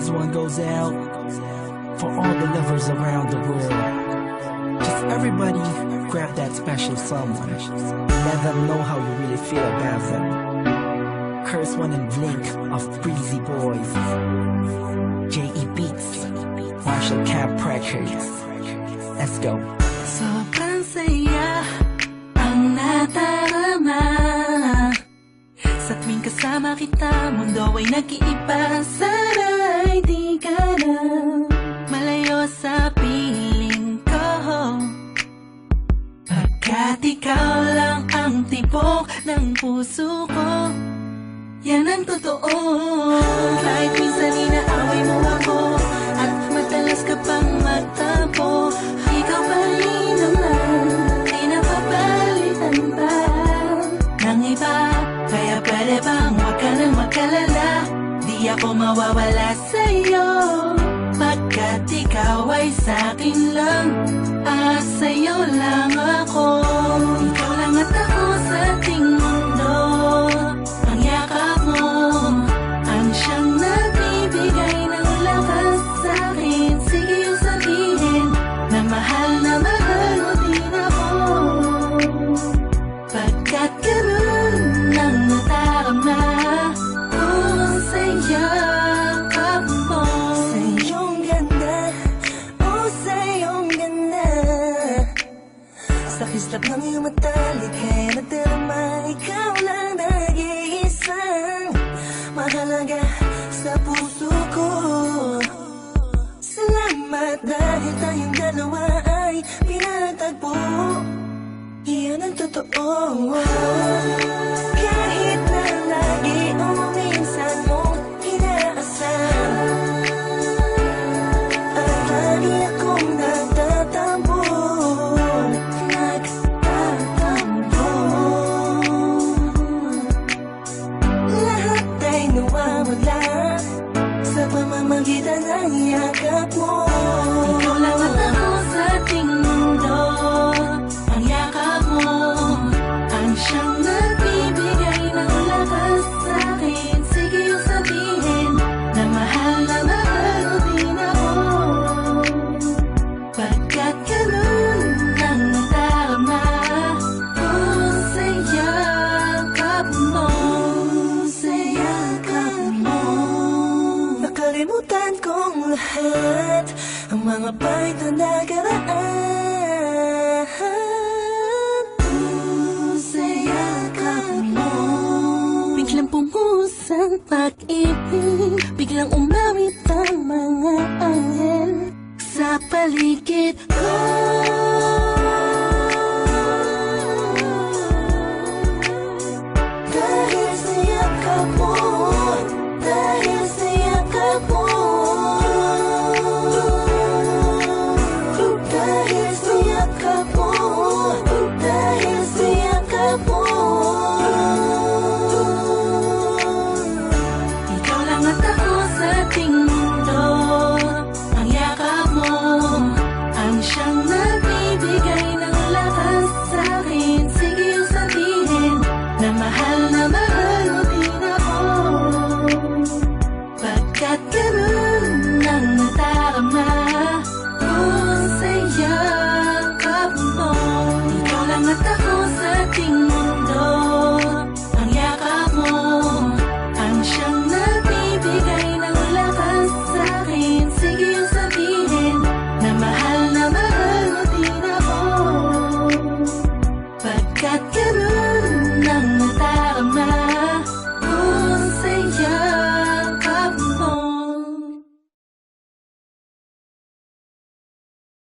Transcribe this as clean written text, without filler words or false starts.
This one goes out for all the lovers around the world. Just everybody grab that special someone. Let them know how you really feel about them. Curse One and Blink of Breezy Boys. J.E. Beats, Marshall Camp Records. Let's go. Sobrang saya ang nadarama sa tuwing kasama kita. Mundo ay nag-iiba. Sana'y di ka na malayo sa piling ko, pagkat ikaw lang ang tibok ng puso ko. Yan ang totoo. Kahit minsan inaaway mo ako at madalas ka pang magtampo, ikaw pa rin naman, di napapalitan pa ng iba. Kaya pwede bang huwag ka nang mag-alala, di ako mawawala sa'yo, pagkat ikaw ay sa'kin lang at sa'yo lang ako. Ikaw lang at ako sa ating mundo. Ang yakap mo ang siyang nagbibigay ng lakas sa'kin. Sige yung sabihin na mahal mo din ako, pagkat ganun ang nadarama ko sa yakap mo. Sa iyong ganda, oh sa iyong ganda, sa kislap ng iyong mata, likha'y nadarama. Ikaw lang nag-iisang mahalaga sa puso ko. Salamat dahil tayong dalawa ay pinatagpo. Iyan ang totoo. Kahit na lagi o minsan mong inaasam, at lagi akong nagtatampo. Lahat ay nawawala sa pamamagitan ng yakap mo. Ikaw lang at ako sa ating mundo. Ang yakap mo ang siyang nagbibigay ng lakas sa'kin. Sige yung sabihin na mahal mo din ako, pagkat ganun ang nadarama ko sa yakap mo. Sa yakap mo, nakalimutan kong lahat ang mga pahit na nakaraan. Sa yakap mo, biglang pumuhos ang pag-ibig, biglang umawit ang mga anghel sa paligid ko.